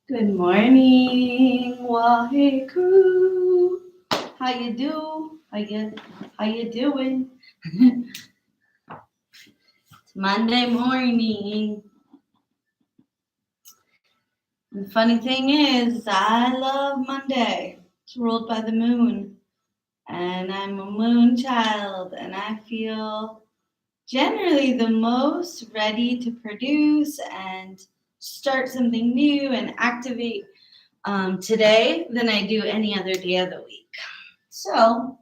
Good morning, Wahiku. How you do? How you doing? It's Monday morning. The funny thing is, I love Monday. It's ruled by the moon, and I'm a moon child, and I feel generally the most ready to produce and start something new and activate today than I do any other day of the week. So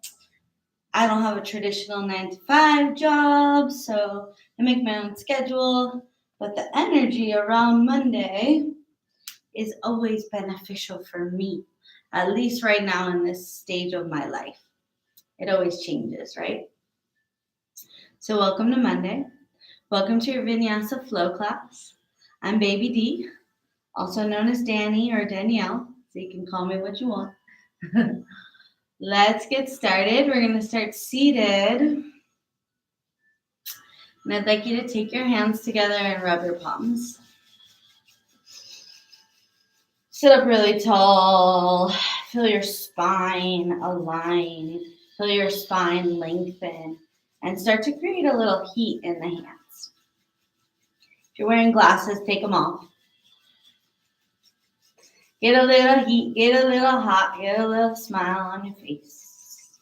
I don't have a traditional 9 to 5 job, so I make my own schedule. But the energy around Monday is always beneficial for me, at least right now in this stage of my life. It always changes, right? So welcome to Monday. Welcome to your Vinyasa flow class. I'm Baby D, also known as Dani or Danielle, so you can call me what you want. Let's get started. We're going to start seated. And I'd like you to take your hands together and rub your palms. Sit up really tall. Feel your spine align. Feel your spine lengthen. And start to create a little heat in the hands. If you're wearing glasses, take them off. Get a little heat, get a little hot, get a little smile on your face.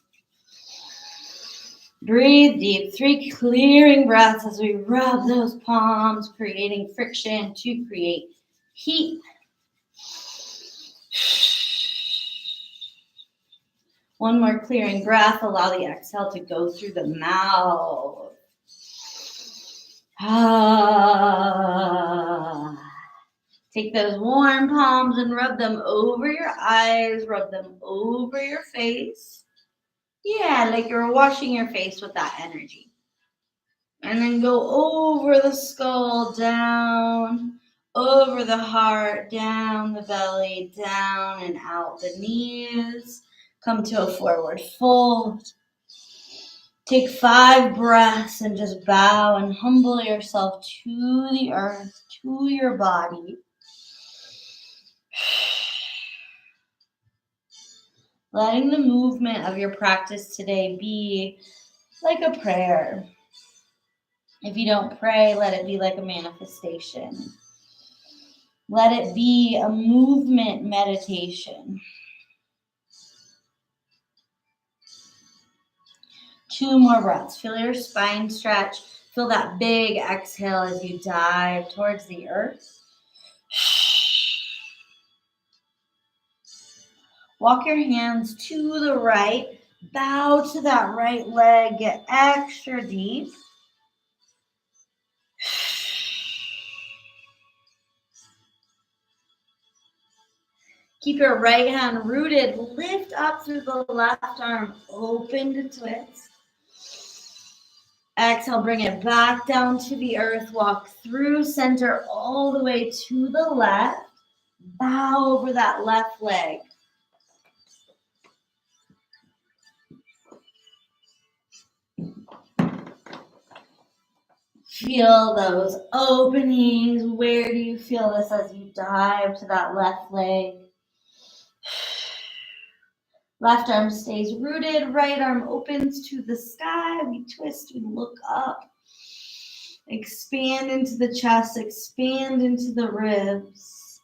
Breathe deep. 3 clearing breaths as we rub those palms, creating friction to create heat. One more clearing breath. Allow the exhale to go through the mouth. Take those warm palms and rub them over your eyes, rub them over your face. Yeah, like you're washing your face with that energy. And then go over the skull, down, over the heart, down the belly, down and out the knees. Come to a forward fold. Take 5 breaths and just bow and humble yourself to the earth, to your body. Letting the movement of your practice today be like a prayer. If you don't pray, let it be like a manifestation. Let it be a movement meditation. 2 more breaths. Feel your spine stretch. Feel that big exhale as you dive towards the earth. Walk your hands to the right. Bow to that right leg. Get extra deep. Keep your right hand rooted. Lift up through the left arm. Open to twist. Exhale, bring it back down to the earth. Walk through center all the way to the left. Bow over that left leg. Feel those openings. Where do you feel this as you dive to that left leg? Left arm stays rooted. Right arm opens to the sky. We twist. We look up. Expand into the chest. Expand into the ribs.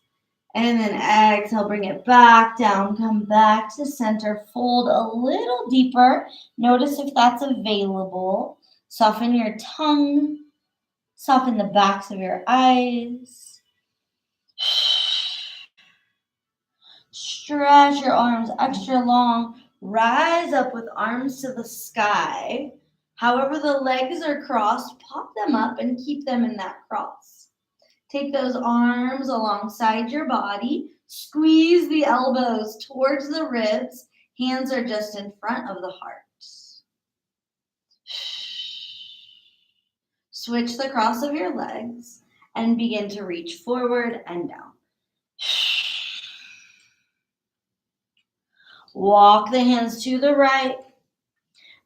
And then exhale. Bring it back down. Come back to center. Fold a little deeper. Notice if that's available. Soften your tongue. Soften the backs of your eyes. Stretch your arms extra long. Rise up with arms to the sky. However the legs are crossed, pop them up and keep them in that cross. Take those arms alongside your body. Squeeze the elbows towards the ribs. Hands are just in front of the heart. Switch the cross of your legs and begin to reach forward and down. Walk the hands to the right.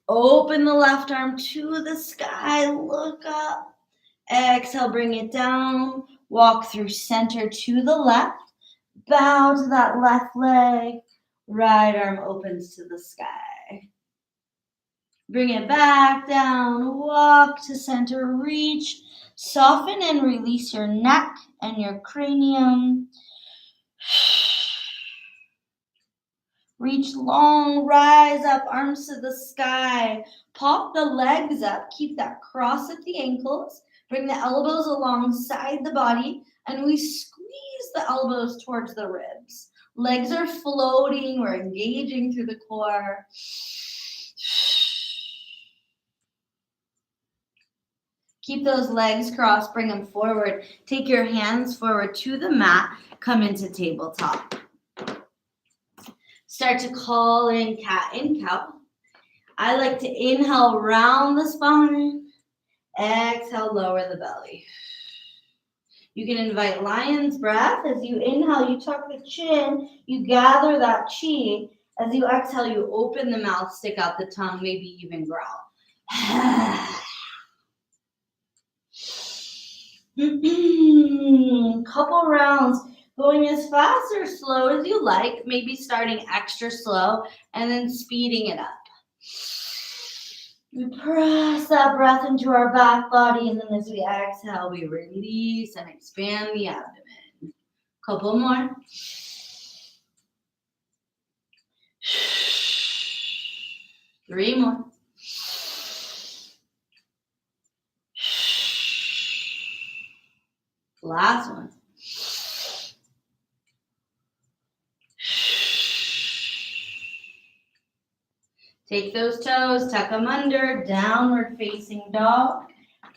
Open the left arm to the sky. Look up. Exhale, bring it down. Walk through center to the left. Bow to that left leg. Right arm opens to the sky. Bring it back down. Walk to center. Reach. Soften and release your neck and your cranium. Reach long, rise up, arms to the sky. Pop the legs up. Keep that cross at the ankles. Bring the elbows alongside the body, and we squeeze the elbows towards the ribs. Legs are floating. We're engaging through the core. Keep those legs crossed. Bring them forward. Take your hands forward to the mat. Come into tabletop. Start to call in cat and cow. I like to inhale, round the spine. Exhale, lower the belly. You can invite lion's breath. As you inhale, you tuck the chin. You gather that chi. As you exhale, you open the mouth, stick out the tongue, maybe even growl. Couple rounds. Going as fast or slow as you like, maybe starting extra slow and then speeding it up. We press that breath into our back body, and then as we exhale, we release and expand the abdomen. Couple more. Three more. Last one. Take those toes, tuck them under, downward facing dog.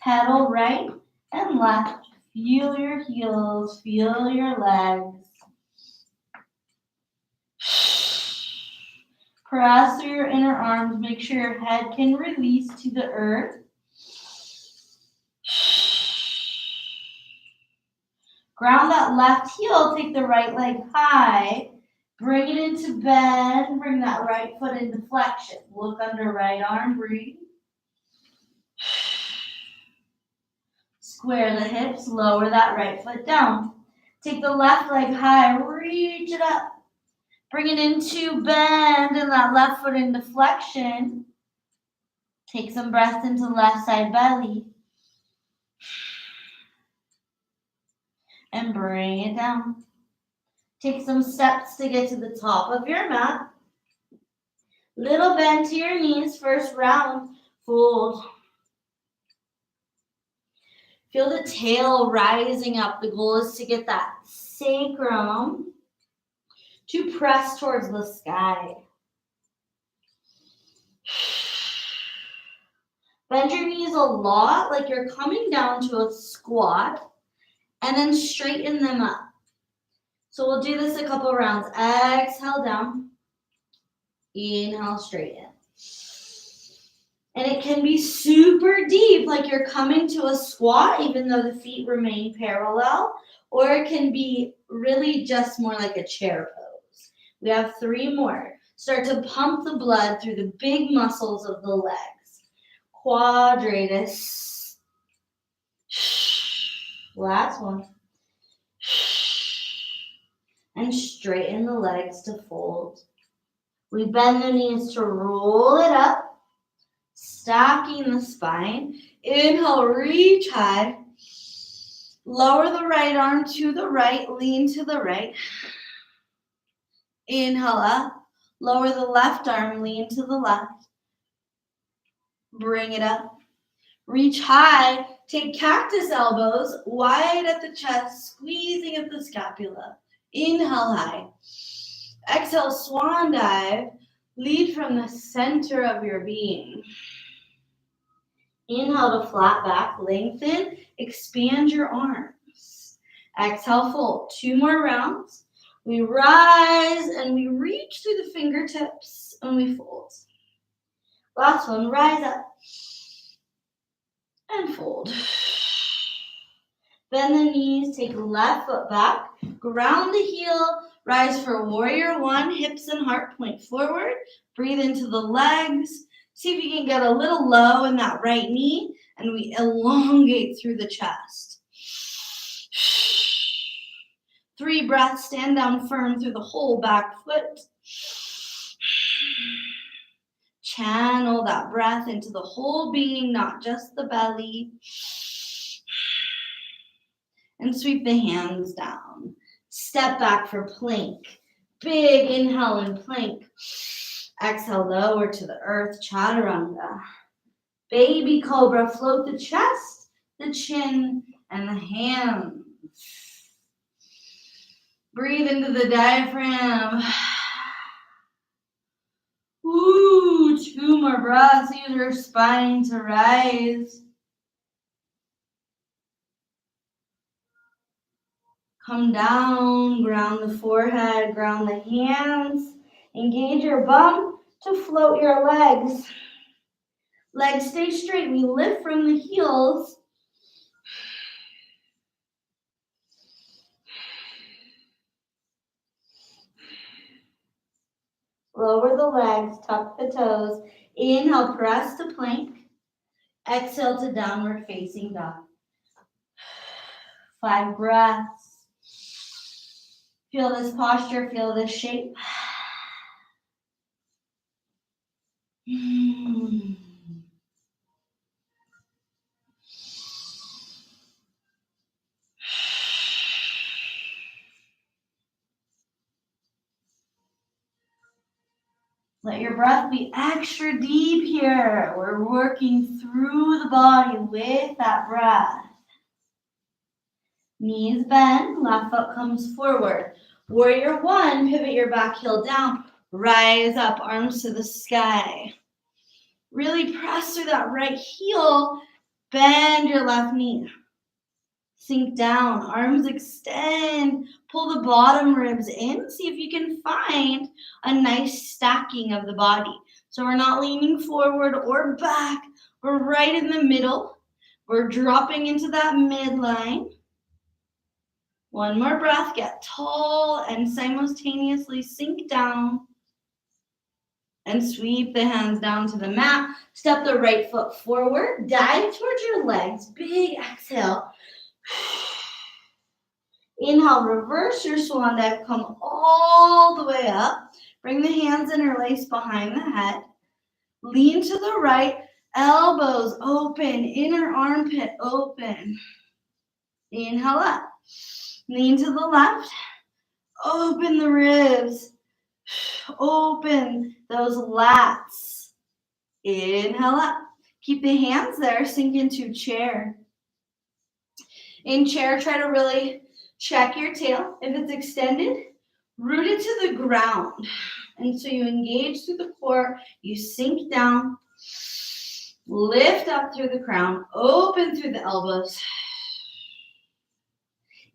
Pedal right and left. Feel your heels, feel your legs. Press through your inner arms. Make sure your head can release to the earth. Ground that left heel. Take the right leg high. Bring it into bend. Bring that right foot into flexion. Look under right arm. Breathe. Square the hips. Lower that right foot down. Take the left leg high. Reach it up. Bring it into bend and that left foot into flexion. Take some breath into left side belly. And bring it down. Take some steps to get to the top of your mat. Little bend to your knees. First round. Fold. Feel the tail rising up. The goal is to get that sacrum to press towards the sky. Bend your knees a lot, like you're coming down to a squat, and then straighten them up. So we'll do this a couple rounds. Exhale down. Inhale, straighten. And it can be super deep, like you're coming to a squat, even though the feet remain parallel, or it can be really just more like a chair pose. We have three more. Start to pump the blood through the big muscles of the legs. Quadratus. Last one. And straighten the legs to fold. We bend the knees to roll it up, stacking the spine. Inhale, reach high. Lower the right arm to the right, lean to the right. Inhale up. Lower the left arm, lean to the left. Bring it up. Reach high. Take cactus elbows wide at the chest, squeezing at the scapula. Inhale high. Exhale, swan dive. Lead from the center of your being. Inhale to flat back, lengthen, expand your arms. Exhale, fold. Two more rounds. We rise and we reach through the fingertips and we fold. Last one, rise up and fold. Bend the knees, take left foot back, ground the heel, rise for warrior one, hips and heart point forward. Breathe into the legs. See if you can get a little low in that right knee and we elongate through the chest. 3 breaths, stand down firm through the whole back foot. Channel that breath into the whole being, not just the belly. And sweep the hands down. Step back for plank. Big inhale in plank. Exhale, lower to the earth, chaturanga. Baby cobra, float the chest, the chin, and the hands. Breathe into the diaphragm. Ooh, 2 more breaths. Use your spine to rise. Come down, ground the forehead, ground the hands. Engage your bum to float your legs. Legs stay straight. We lift from the heels. Lower the legs, tuck the toes. Inhale, press to plank. Exhale to downward facing dog. 5 breaths. Feel this posture, feel this shape. Let your breath be extra deep here. We're working through the body with that breath. Knees bend, left foot comes forward. Warrior 1, pivot your back heel down. Rise up, arms to the sky. Really press through that right heel. Bend your left knee. Sink down, arms extend. Pull the bottom ribs in. See if you can find a nice stacking of the body. So we're not leaning forward or back. We're right in the middle. We're dropping into that midline. 1 more breath. Get tall and simultaneously sink down. And sweep the hands down to the mat. Step the right foot forward. Dive towards your legs. Big exhale. Inhale, reverse your swan dive. Come all the way up. Bring the hands interlace behind the head. Lean to the right. Elbows open. Inner armpit open. Inhale up. Lean to the left. Open the ribs. Open those lats. Inhale up. Keep the hands there. Sink into chair. In chair, try to really check your tail. If it's extended, root it to the ground. And so you engage through the core. You sink down. Lift up through the crown. Open through the elbows.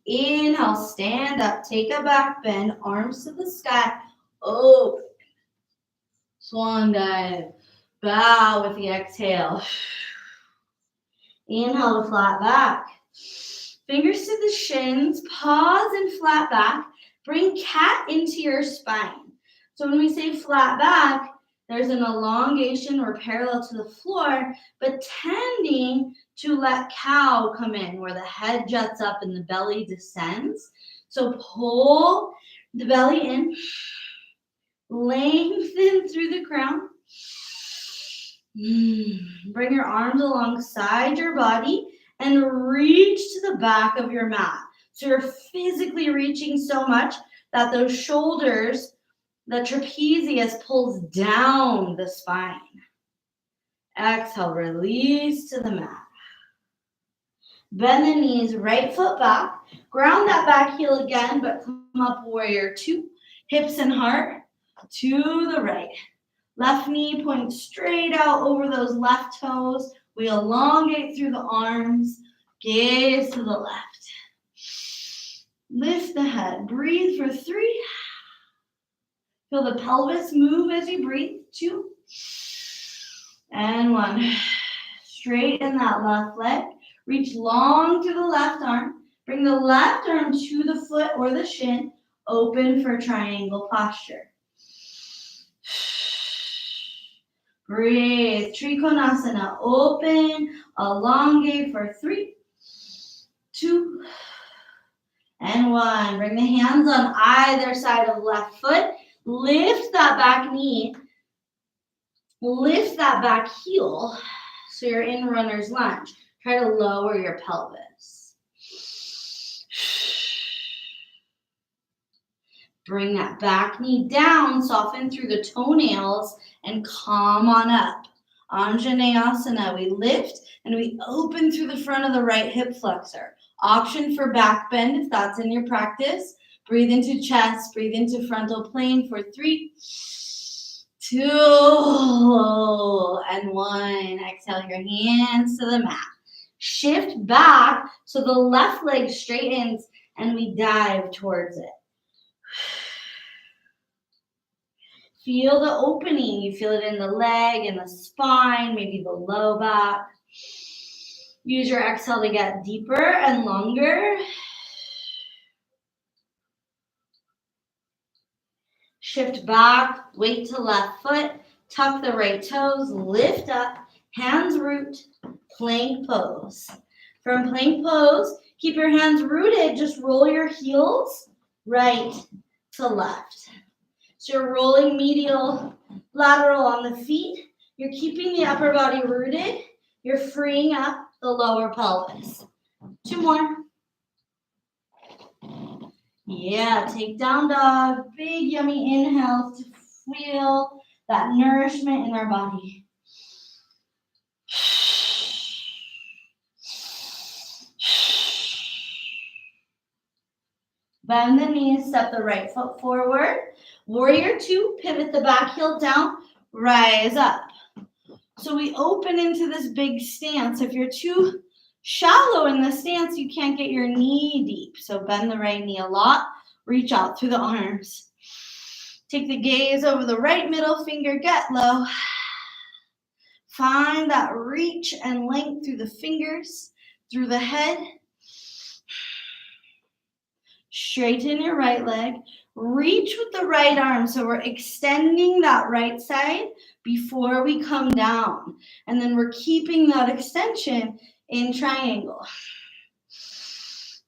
Inhale, stand up. Take a back bend. Arms to the sky. Open. Swan dive. Bow with the exhale. Inhale to flat back. Fingers to the shins. Pause and flat back. Bring cat into your spine. So when we say flat back, there's an elongation or parallel to the floor, but tending to let cow come in where the head juts up and the belly descends. So pull the belly in. Lengthen through the crown. Bring your arms alongside your body and reach to the back of your mat. So you're physically reaching so much that those shoulders, the trapezius pulls down the spine. Exhale, release to the mat. Bend the knees, right foot back. Ground that back heel again, but come up warrior 2. Hips and heart to the right. Left knee points straight out over those left toes. We elongate through the arms. Gaze to the left. Lift the head. Breathe for 3. Feel the pelvis move as you breathe. 2. And 1. Straighten that left leg. Reach long through the left arm. Bring the left arm to the foot or the shin. Open for triangle posture. Breathe. Trikonasana. Open, elongate for 3, 2, and 1. Bring the hands on either side of left foot. Lift that back knee. Lift that back heel. So you're in runner's lunge. Try to lower your pelvis. Bring that back knee down, soften through the toenails, and come on up. Anjaneyasana, we lift and we open through the front of the right hip flexor. Option for back bend if that's in your practice. Breathe into chest, breathe into frontal plane for 3, 2, and 1. Exhale your hands to the mat. Shift back so the left leg straightens and we dive towards it. Feel the opening. You feel it in the leg, in the spine, maybe the low back. Use your exhale to get deeper and longer. Shift back, weight to left foot, tuck the right toes, lift up, hands root, plank pose. From plank pose, keep your hands rooted, just roll your heels right to left. So you're rolling medial, lateral on the feet. You're keeping the upper body rooted. You're freeing up the lower pelvis. 2 more. Yeah, take down dog. Big yummy inhales to feel that nourishment in our body. Bend the knees, step the right foot forward. Warrior 2, pivot the back heel down, rise up. So we open into this big stance. If you're too shallow in the stance, you can't get your knee deep. So bend the right knee a lot, reach out through the arms. Take the gaze over the right middle finger, get low. Find that reach and length through the fingers, through the head. Straighten your right leg. Reach with the right arm. So we're extending that right side before we come down. And then we're keeping that extension in triangle.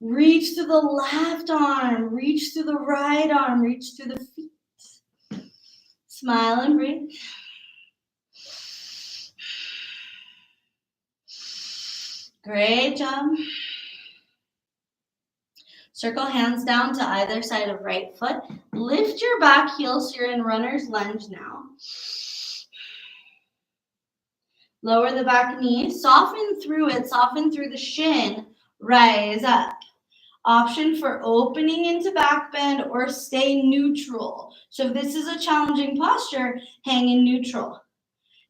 Reach through the left arm. Reach through the right arm. Reach through the feet. Smile and breathe. Great job. Circle hands down to either side of right foot. Lift your back heel so you're in runner's lunge now. Lower the back knee. Soften through it. Soften through the shin. Rise up. Option for opening into back bend or stay neutral. So if this is a challenging posture, hang in neutral.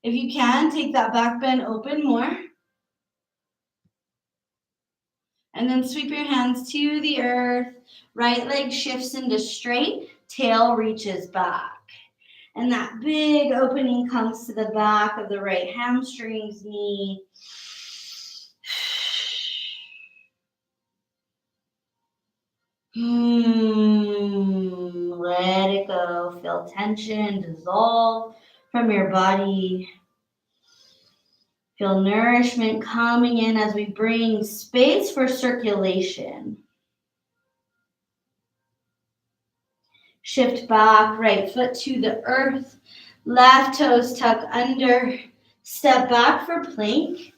If you can, take that back bend open more. And then sweep your hands to the earth. Right leg shifts into straight. Tail reaches back. And that big opening comes to the back of the right hamstrings, knee. Let it go. Feel tension dissolve from your body. Feel nourishment coming in as we bring space for circulation. Shift back, right foot to the earth. Left toes tuck under. Step back for plank.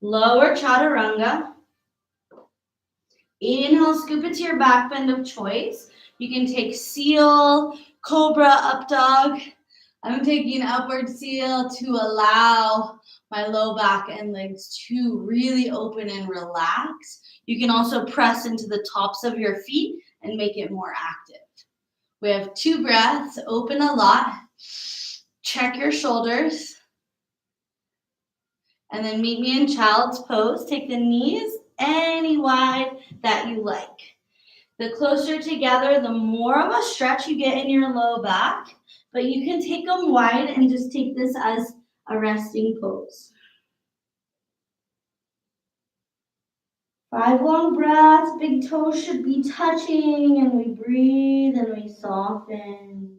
Lower chaturanga. Inhale, scoop it to your back bend of choice. You can take seal, cobra, up dog. I'm taking upward seal to allow my low back and legs to really open and relax. You can also press into the tops of your feet and make it more active. We have 2 breaths, open a lot. Check your shoulders. And then meet me in child's pose. Take the knees any wide that you like. The closer together, the more of a stretch you get in your low back, but you can take them wide and just take this as a resting pose. 5 long breaths, big toes should be touching, and we breathe and we soften.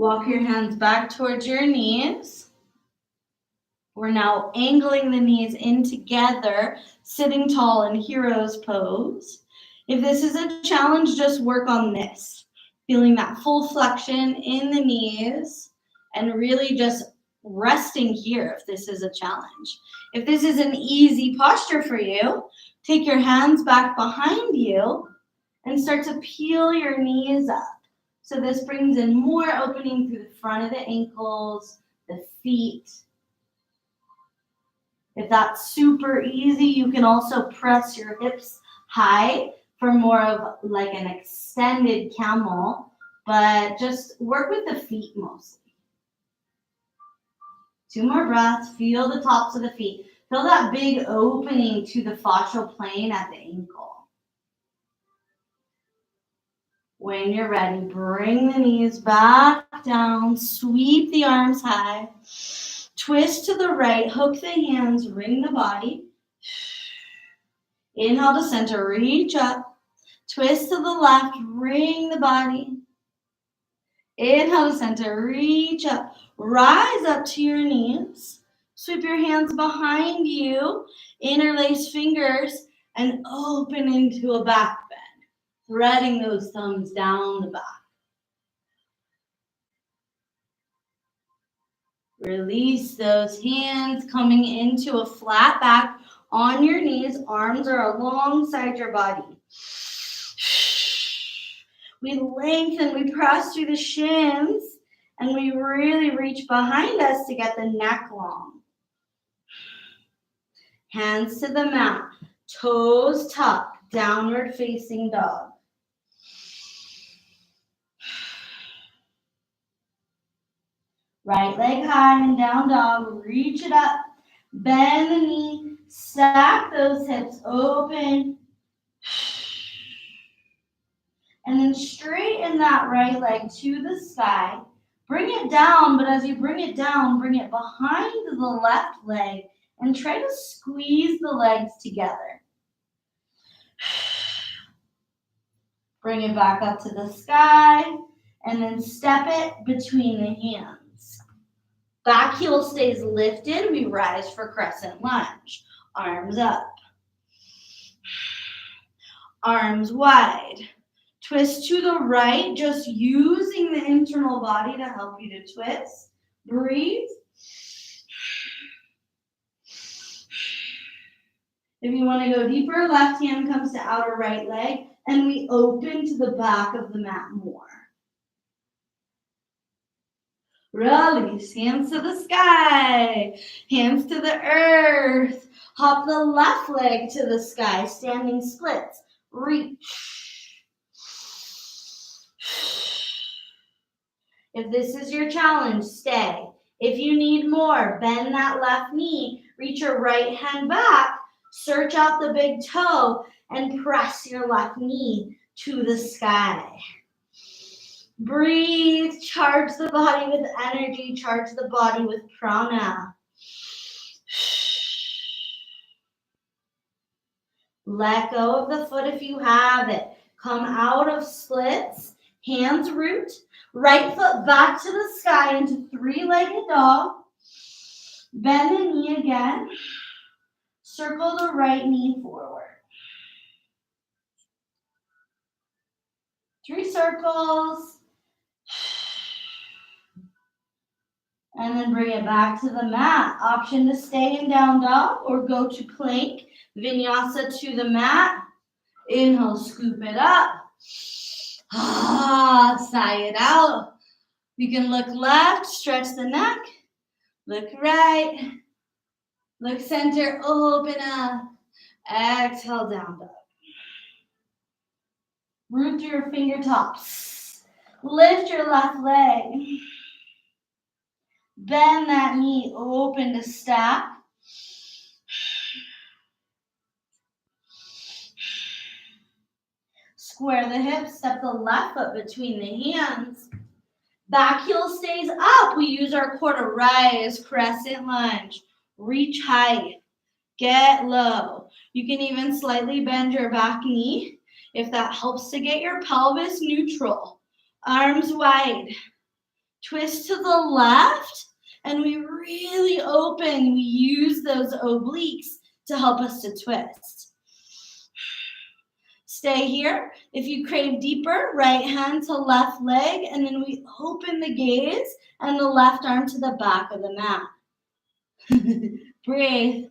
Walk your hands back towards your knees. We're now angling the knees in together, sitting tall in hero's pose. If this is a challenge, just work on this. Feeling that full flexion in the knees and really just resting here if this is a challenge. If this is an easy posture for you, take your hands back behind you and start to peel your knees up. So this brings in more opening through the front of the ankles, the feet. If that's super easy, you can also press your hips high for more of like an extended camel, but just work with the feet mostly. 2 more breaths. Feel the tops of the feet. Feel that big opening to the fascial plane at the ankle. When you're ready, bring the knees back down. Sweep the arms high. Twist to the right. Hook the hands. Ring the body. Inhale to center. Reach up. Twist to the left. Ring the body. Inhale to center. Reach up. Rise up to your knees. Sweep your hands behind you. Interlace fingers and open into a back bend. Threading those thumbs down the back. Release those hands, coming into a flat back on your knees. Arms are alongside your body. We lengthen, we press through the shins, and we really reach behind us to get the neck long. Hands to the mat, toes tucked, downward facing dog. Right leg high and down dog. Reach it up. Bend the knee. Stack those hips open. And then straighten that right leg to the sky. Bring it down, but as you bring it down, bring it behind the left leg and try to squeeze the legs together. Bring it back up to the sky and then step it between the hands. Back heel stays lifted. We rise for crescent lunge. Arms up. Arms wide. Twist to the right, just using the internal body to help you to twist. Breathe. If you want to go deeper, left hand comes to outer right leg, and we open to the back of the mat more. Release, hands to the sky, hands to the earth. Hop the left leg to the sky, standing splits. Reach. If this is your challenge, stay. If you need more, bend that left knee, reach your right hand back, search out the big toe, and press your left knee to the sky. Breathe, charge the body with energy, charge the body with prana. Let go of the foot if you have it. Come out of splits, hands root, right foot back to the sky into 3-legged dog. Bend the knee again. Circle the right knee forward. 3 circles. And then bring it back to the mat. Option to stay in down dog or go to plank. Vinyasa to the mat. Inhale, scoop it up. Sigh it out. You can look left, stretch the neck. Look right. Look center, open up. Exhale, down dog. Root through your fingertips. Lift your left leg. Bend that knee, open to stack. Square the hips, step the left foot between the hands. Back heel stays up. We use our core to rise, crescent lunge. Reach high, get low. You can even slightly bend your back knee if that helps to get your pelvis neutral. Arms wide. Twist to the left, and we really open. We use those obliques to help us to twist. Stay here. If you crave deeper, right hand to left leg, and then we open the gaze and the left arm to the back of the mat. Breathe.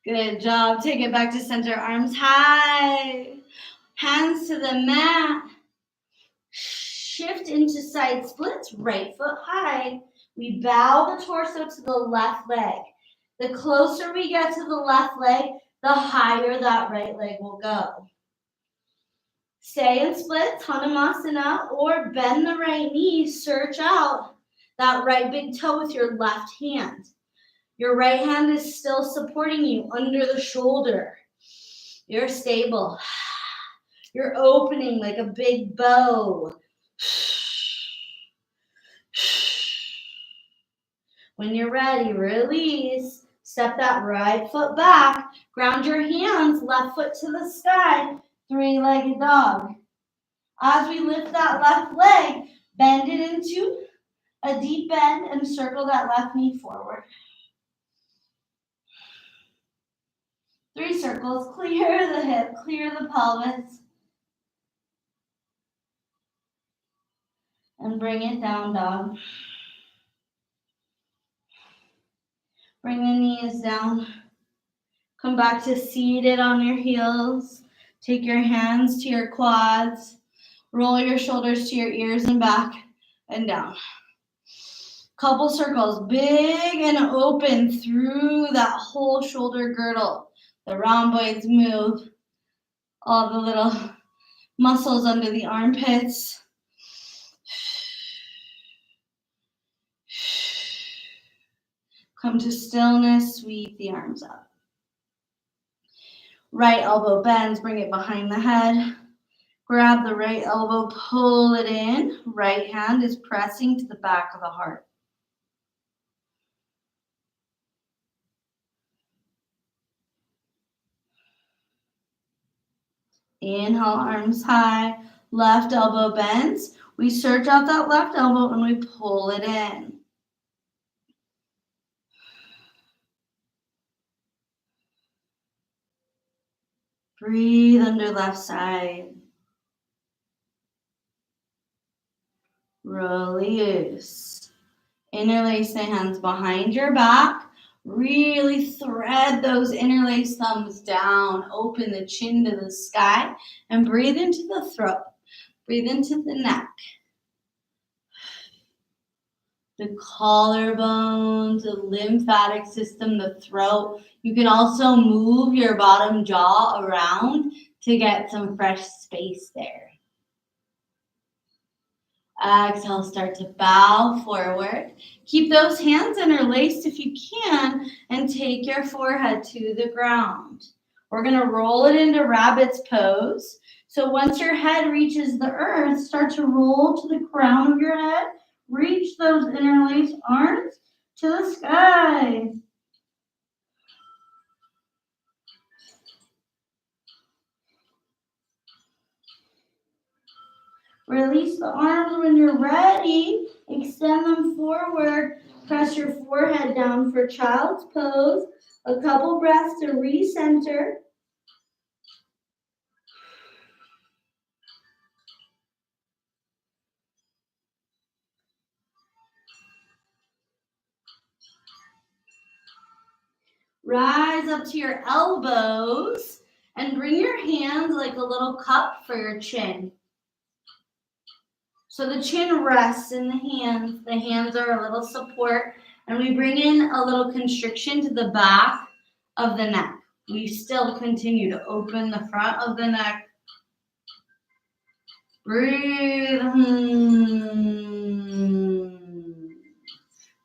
Good job. Take it back to center. Arms high. Hands to the mat. Shift into side splits. Right foot high. We bow the torso to the left leg. The closer we get to the left leg, the higher that right leg will go. Stay in splits, Hanumasana, or bend the right knee. Search out that right big toe with your left hand. Your right hand is still supporting you under the shoulder. You're stable. You're opening like a big bow. When you're ready, release. Step that right foot back. Ground your hands, left foot to the sky. Three-legged dog. As we lift that left leg, bend it into a deep bend and circle that left knee forward. 3 circles. Clear the hip, clear the pelvis. And bring it down, dog. Bring the knees down. Come back to seated on your heels. Take your hands to your quads. Roll your shoulders to your ears and back and down. Couple circles, big and open through that whole shoulder girdle. The rhomboids move. All the little muscles under the armpits. Come to stillness, sweep the arms up. Right elbow bends, bring it behind the head. Grab the right elbow, pull it in. Right hand is pressing to the back of the heart. Inhale, arms high. Left elbow bends. We search out that left elbow and we pull it in. Breathe under left side. Release. Interlace the hands behind your back. Really thread those interlaced thumbs down. Open the chin to the sky and breathe into the throat. Breathe into the neck. The collarbones, the lymphatic system, the throat. You can also move your bottom jaw around to get some fresh space there. Exhale, start to bow forward. Keep those hands interlaced if you can, and take your forehead to the ground. We're going to roll it into rabbit's pose. So once your head reaches the earth, start to roll to the crown of your head. Reach those interlaced arms to the sky. Release the arms when you're ready. Extend them forward. Press your forehead down for child's pose. A couple breaths to recenter. Rise up to your elbows and bring your hands like a little cup for your chin. So the chin rests in the hands. The hands are a little support. And we bring in a little constriction to the back of the neck. We still continue to open the front of the neck. Breathe.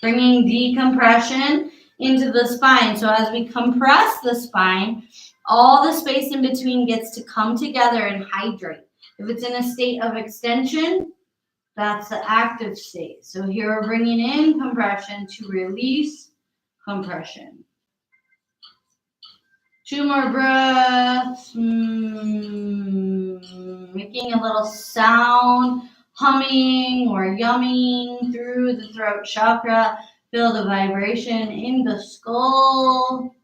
Bringing decompression into the spine. So as we compress the spine, all the space in between gets to come together and hydrate. If it's in a state of extension, that's the active state. So here we're bringing in compression to release compression. 2 more breaths. Making a little sound, humming or yumming through the throat chakra. Feel the vibration in the skull.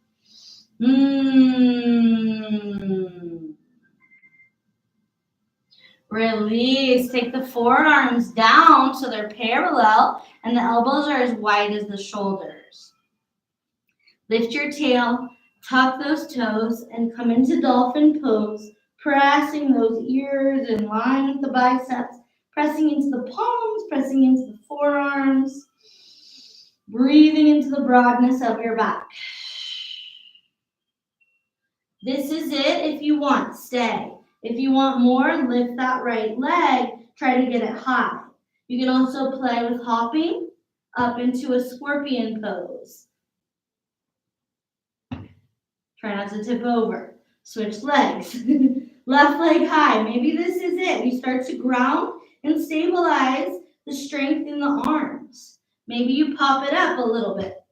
Release. Take the forearms down so they're parallel and the elbows are as wide as the shoulders. Lift your tail, tuck those toes, and come into dolphin pose, pressing those ears in line with the biceps, pressing into the palms, pressing into the forearms, breathing into the broadness of your back. This is it. If you want, stay. If you want more, lift that right leg. Try to get it high. You can also play with hopping up into a scorpion pose. Try not to tip over. Switch legs. Left leg high. Maybe this is it. You start to ground and stabilize the strength in the arms. Maybe you pop it up a little bit.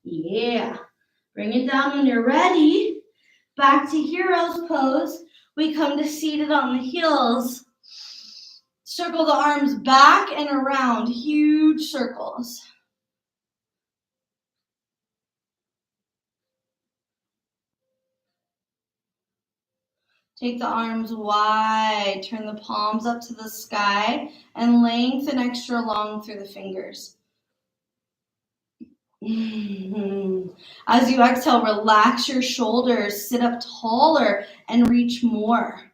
Yeah. Bring it down when you're ready. Back to hero's pose. We come to seated on the heels. Circle the arms back and around. Huge circles. Take the arms wide. Turn the palms up to the sky and lengthen extra long through the fingers. As you exhale, relax your shoulders. Sit up taller and reach more.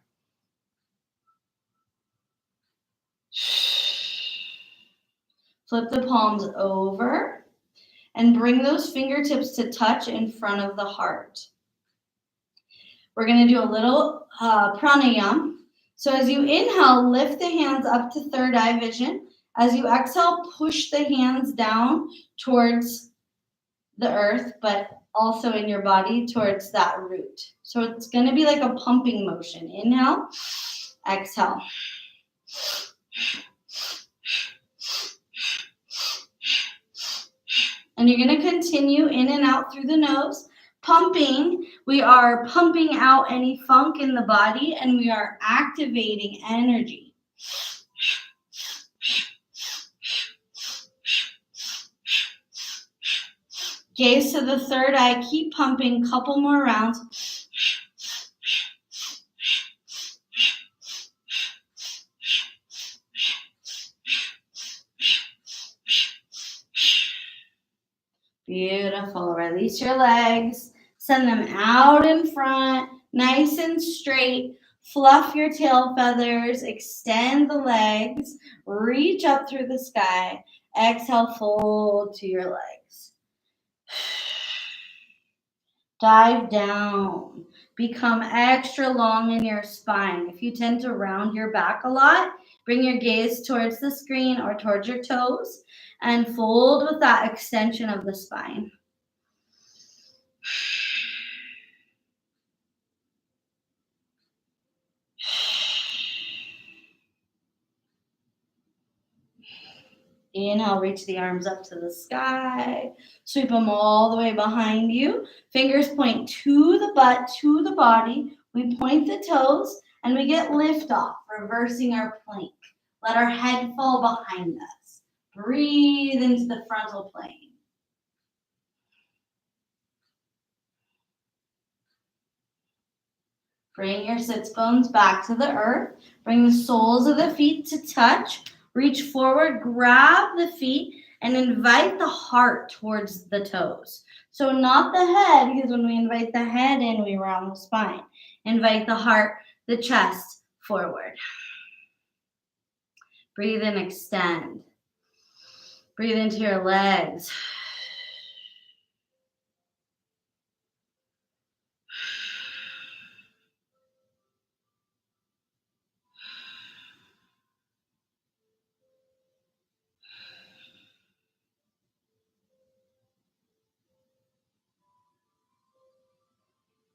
Flip the palms over and bring those fingertips to touch in front of the heart. We're going to do a little pranayama. So as you inhale, lift the hands up to third eye vision. As you exhale, push the hands down towards the earth, but also in your body towards that root. So it's going to be like a pumping motion. Inhale, exhale. And you're going to continue in and out through the nose. Pumping, we are pumping out any funk in the body and we are activating energy. Gaze to the third eye, keep pumping, couple more rounds. Beautiful. Release your legs. Send them out in front, nice and straight. Fluff your tail feathers. Extend the legs. Reach up through the sky. Exhale, fold to your legs. Dive down. Become extra long in your spine. If you tend to round your back a lot, bring your gaze towards the screen or towards your toes and fold with that extension of the spine. Inhale, reach the arms up to the sky. Sweep them all the way behind you. Fingers point to the butt, to the body. We point the toes and we get lift off, reversing our plank. Let our head fall behind us. Breathe into the frontal plane. Bring your sits bones back to the earth. Bring the soles of the feet to touch. Reach forward, grab the feet, and invite the heart towards the toes. So not the head, because when we invite the head in, we round the spine. Invite the heart, the chest forward. Breathe in, extend. Breathe into your legs.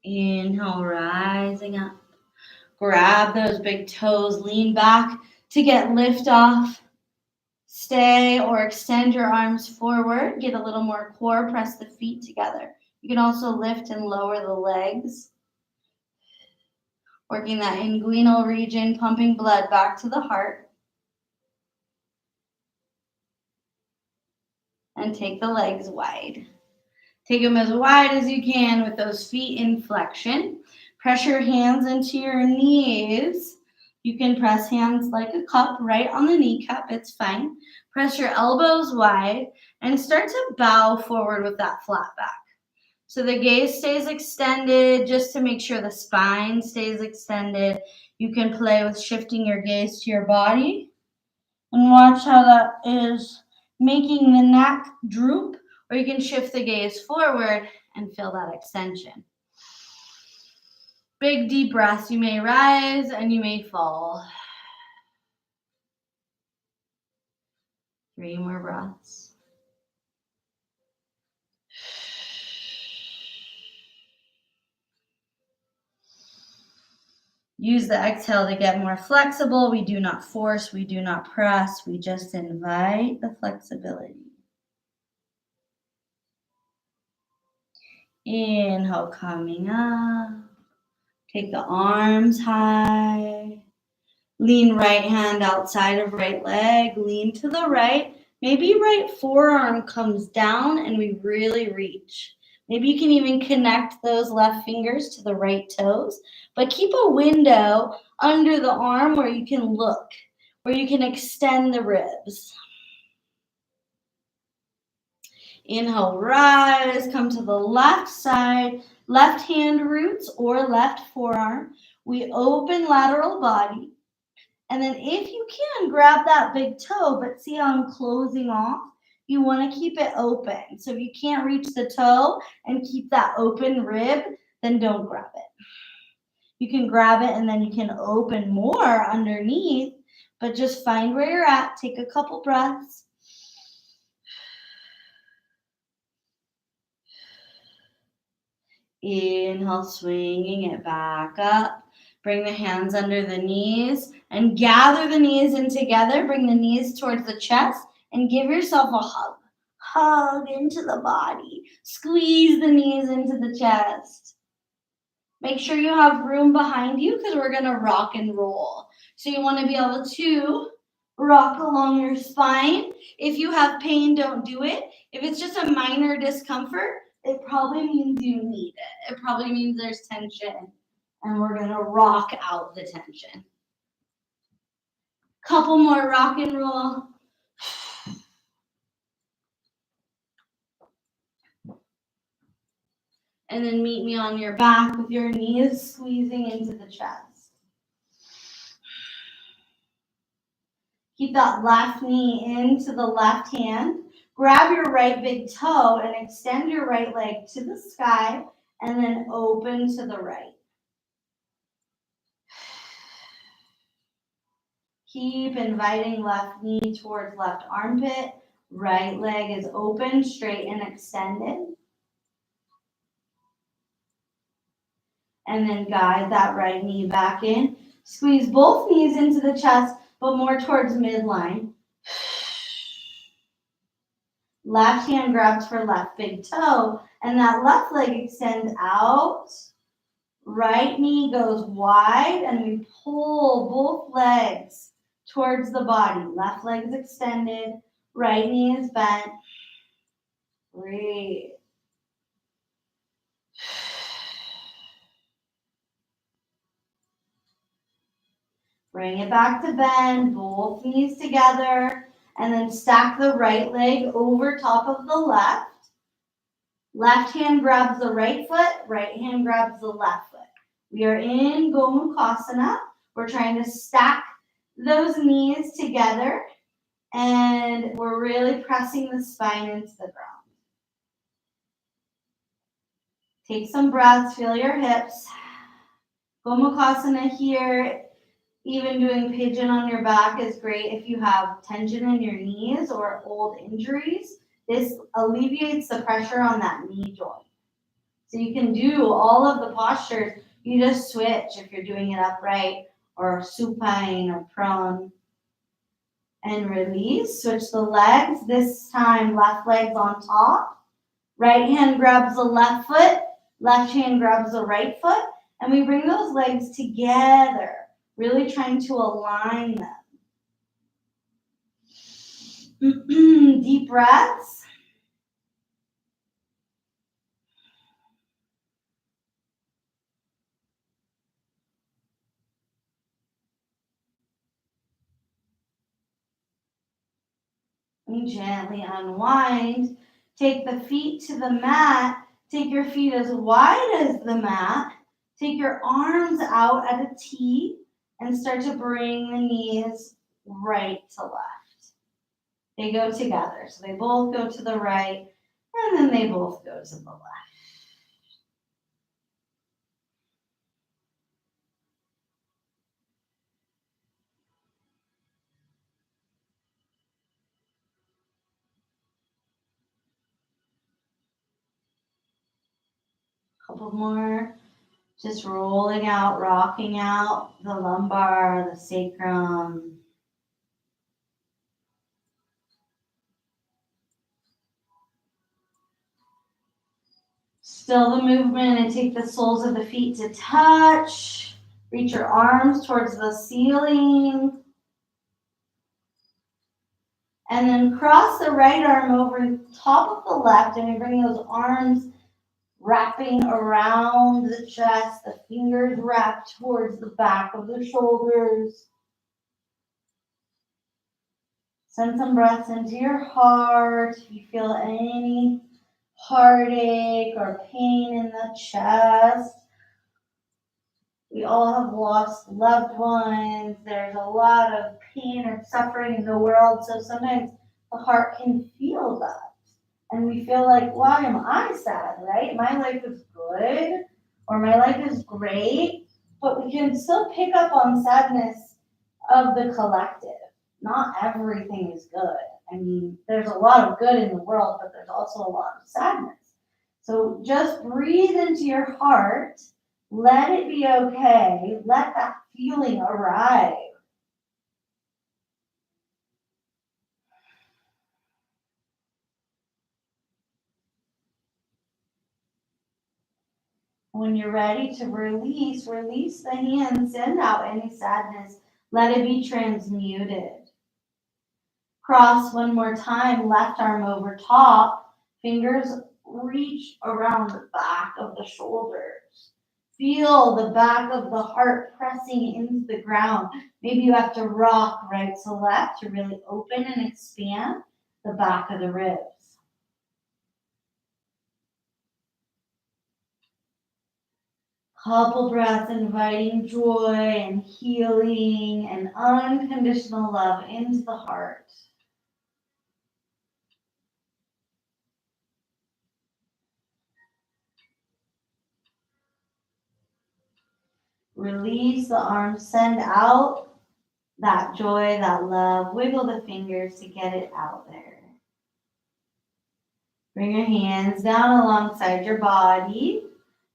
Inhale, rising up. Grab those big toes, lean back to get lift off. Stay or extend your arms forward. Get a little more core, press the feet together. You can also lift and lower the legs, working that inguinal region, pumping blood back to the heart. And take the legs wide. Take them as wide as you can with those feet in flexion. Press your hands into your knees. You can press hands like a cup right on the kneecap. It's fine. Press your elbows wide and start to bow forward with that flat back. So the gaze stays extended just to make sure the spine stays extended. You can play with shifting your gaze to your body and watch how that is making the neck droop, or you can shift the gaze forward and feel that extension. Big deep breaths. You may rise and you may fall. 3 more breaths. Use the exhale to get more flexible. We do not force, we do not press, we just invite the flexibility. Inhale, coming up. Take the arms high. Lean right hand outside of right leg. Lean to the right. Maybe right forearm comes down and we really reach. Maybe you can even connect those left fingers to the right toes, but keep a window under the arm where you can look, where you can extend the ribs. Inhale, rise, come to the left side, left hand roots or left forearm. We open lateral body. And then if you can, grab that big toe, but see how I'm closing off? You want to keep it open. So if you can't reach the toe and keep that open rib, then don't grab it. You can grab it and then you can open more underneath, but just find where you're at. Take a couple breaths. Inhale, swinging it back up. Bring the hands under the knees and gather the knees in together. Bring the knees towards the chest and give yourself a hug. Hug into the body. Squeeze the knees into the chest. Make sure you have room behind you because we're going to rock and roll. So you want to be able to rock along your spine. If you have pain, don't do it. If it's just a minor discomfort, it probably means you need it. It probably means there's tension. And we're going to rock out the tension. Couple more rock and roll. And then meet me on your back with your knees squeezing into the chest. Keep that left knee into the left hand. Grab your right big toe and extend your right leg to the sky and then open to the right. Keep inviting left knee towards left armpit. Right leg is open, straight and extended. And then guide that right knee back in. Squeeze both knees into the chest, but more towards midline. Left hand grabs for left big toe, and that left leg extends out. Right knee goes wide, and we pull both legs towards the body. Left leg is extended, right knee is bent. Breathe. Bring it back to bend, both knees together, and then stack the right leg over top of the left. Left hand grabs the right foot, right hand grabs the left foot. We are in Gomukhasana. We're trying to stack those knees together, and we're really pressing the spine into the ground. Take some breaths, feel your hips. Gomukhasana here. Even doing pigeon on your back is great if you have tension in your knees or old injuries. This alleviates the pressure on that knee joint. So you can do all of the postures. You just switch if you're doing it upright or supine or prone. And release. Switch the legs. This time, left leg's on top. Right hand grabs the left foot, left hand grabs the right foot, and we bring those legs together, really trying to align them. Deep breaths. And gently unwind. Take the feet to the mat. Take your feet as wide as the mat. Take your arms out at a T and start to bring the knees right to left. They go together. So they both go to the right and then they both go to the left. Couple more. Just rolling out, rocking out the lumbar, the sacrum. Still the movement and take the soles of the feet to touch. Reach your arms towards the ceiling. And then cross the right arm over top of the left and you bring those arms wrapping around the chest, the fingers wrapped towards the back of the shoulders. Send some breaths into your heart. If you feel any heartache or pain in the chest, we all have lost loved ones. There's a lot of pain and suffering in the world, so sometimes the heart can feel that. And we feel like, why am I sad, right? My life is good or my life is great, but we can still pick up on sadness of the collective. Not everything is good. I mean, there's a lot of good in the world, but there's also a lot of sadness. So just breathe into your heart. Let it be okay. Let that feeling arrive. When you're ready to release the hands, send out any sadness. Let it be transmuted. Cross one more time, left arm over top. Fingers reach around the back of the shoulders. Feel the back of the heart pressing into the ground. Maybe you have to rock right to left to really open and expand the back of the ribs. Couple breaths, inviting joy and healing and unconditional love into the heart. Release the arms, send out that joy, that love. Wiggle the fingers to get it out there. Bring your hands down alongside your body.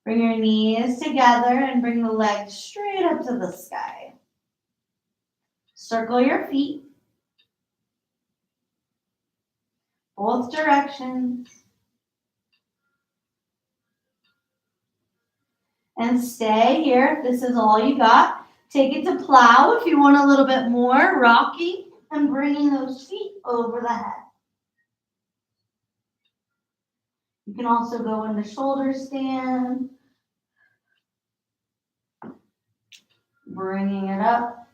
Bring your knees together and bring the legs straight up to the sky. Circle your feet, both directions. And stay here. If this is all you got, take it to plow if you want a little bit more. Rocking and bringing those feet over the head. You can also go into shoulder stand. Bringing it up.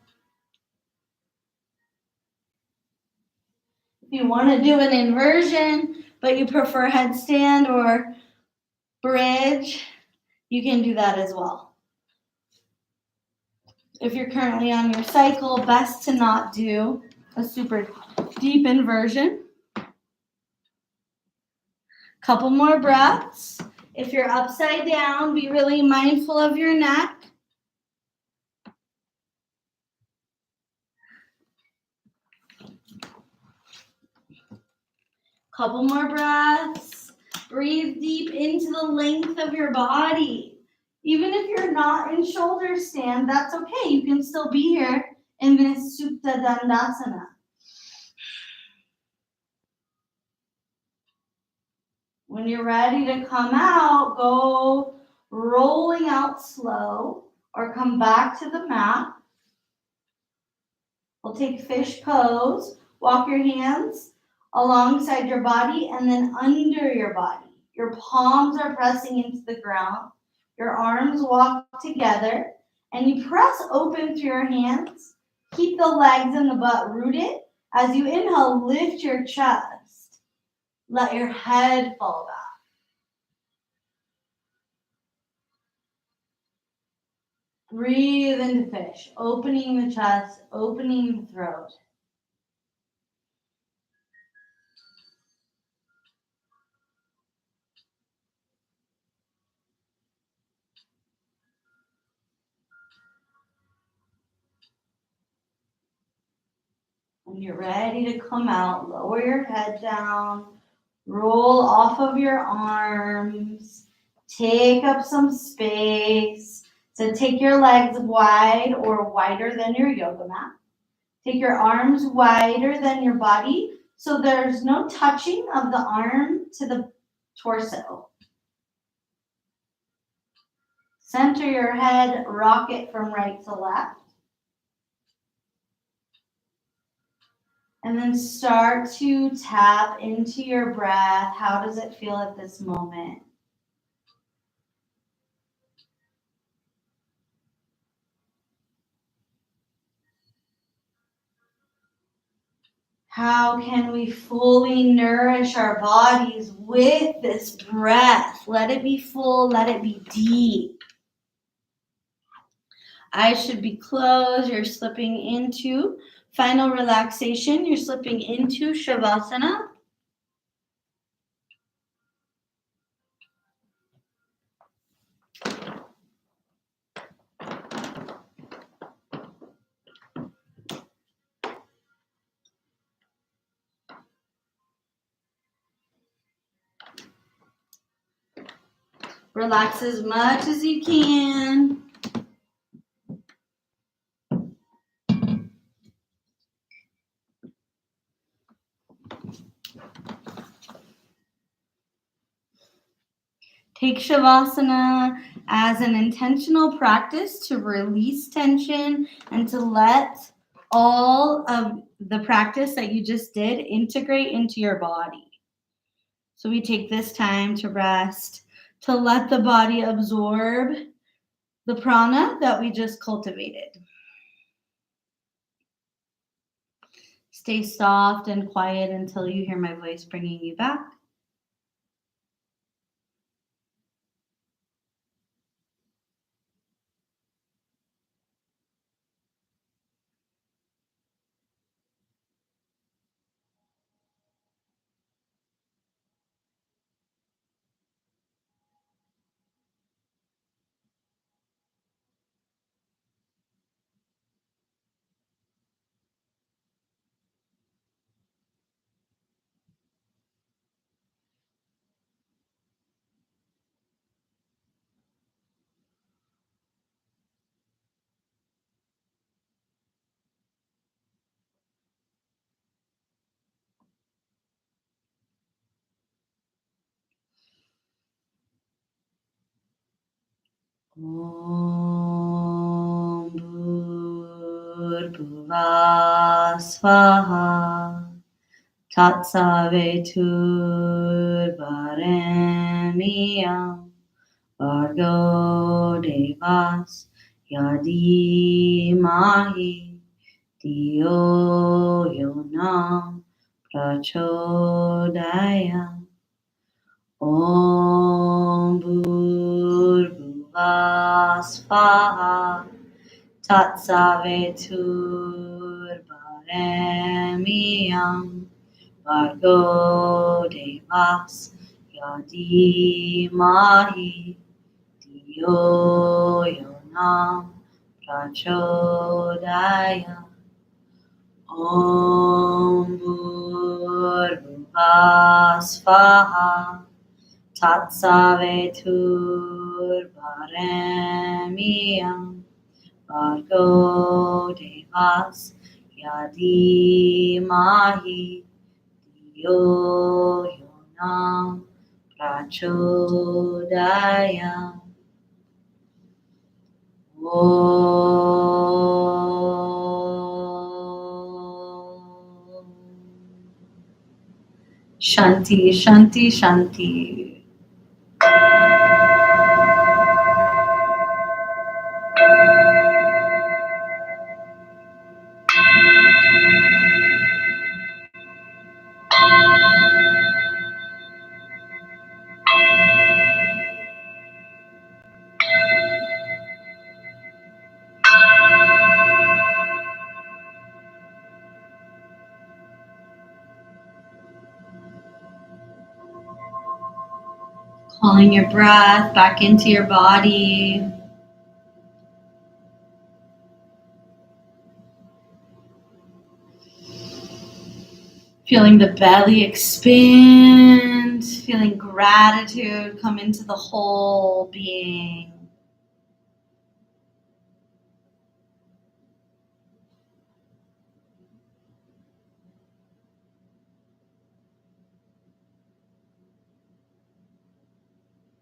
If you want to do an inversion, but you prefer headstand or bridge, you can do that as well. If you're currently on your cycle, best to not do a super deep inversion. Couple more breaths. If you're upside down, be really mindful of your neck. Couple more breaths. Breathe deep into the length of your body. Even if you're not in shoulder stand, that's okay. You can still be here in this Supta Dandasana. When you're ready to come out, go rolling out slow or come back to the mat. We'll take fish pose. Walk your hands alongside your body and then under your body. Your palms are pressing into the ground. Your arms walk together and you press open through your hands. Keep the legs and the butt rooted. As you inhale, lift your chest. Let your head fall back. Breathe into fish, opening the chest, opening the throat. When you're ready to come out, lower your head down, roll off of your arms, take up some space. So take your legs wide or wider than your yoga mat. Take your arms wider than your body so there's no touching of the arm to the torso. Center your head, rock it from right to left. And then start to tap into your breath. How does it feel at this moment? How can we fully nourish our bodies with this breath? Let it be full, let it be deep. Eyes should be closed. You're slipping into final relaxation. You're slipping into Shavasana. Relax as much as you can. Take Shavasana as an intentional practice to release tension and to let all of the practice that you just did integrate into your body. So we take this time to rest, to let the body absorb the prana that we just cultivated. Stay soft and quiet until you hear my voice bringing you back. Om Bhurбhuvah Swaha Tatsavetur Varemiyam Bhargo Devas Yadimahi Diyo Yonam Prachodayam Om Bhurбhuvah Swaha Tatsavetur Varemiyam Bhargo Devas Yadimahi Diyo Yonam Prachodayam Om Bhurбhuvah Swaha Tatsavetur Varemiyam Bhargo Devas Yadimahi Diyo Yonam prachodaya. Shanti, Shanti, Shanti. Calling your breath back into your body. Feeling the belly expand, feeling gratitude come into the whole being.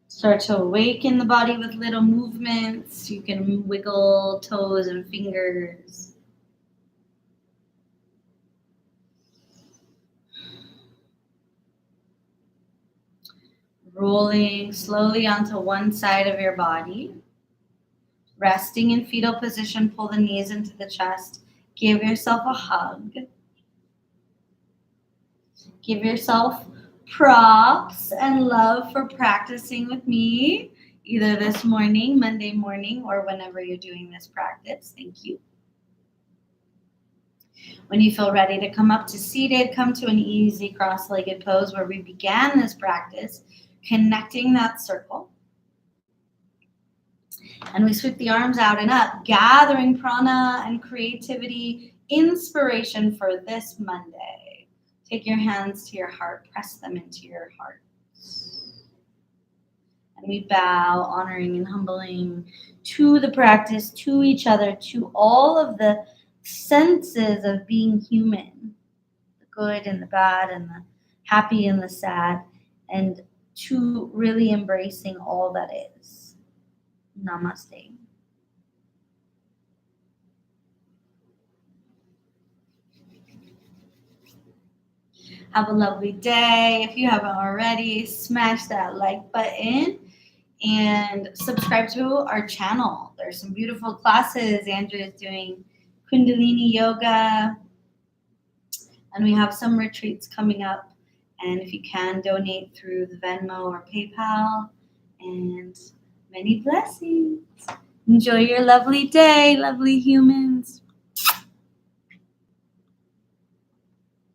Start to awaken the body with little movements. You can wiggle toes and fingers. Rolling slowly onto one side of your body. Resting in fetal position, pull the knees into the chest. Give yourself a hug. Give yourself props and love for practicing with me, either this morning, Monday morning, or whenever you're doing this practice. Thank you. When you feel ready to come up to seated, come to an easy cross-legged pose where we began this practice, connecting that circle. And we sweep the arms out and up, gathering prana and creativity, inspiration for this Monday. Take your hands to your heart, press them into your heart. And we bow, honoring and humbling to the practice, to each other, to all of the senses of being human, the good and the bad and the happy and the sad, and to really embracing all that is. Namaste. Have a lovely day. If you haven't already, smash that like button and subscribe to our channel. There's some beautiful classes. Andrea is doing Kundalini yoga, and we have some retreats coming up. And if you can, donate through the Venmo or PayPal. And many blessings. Enjoy your lovely day, lovely humans.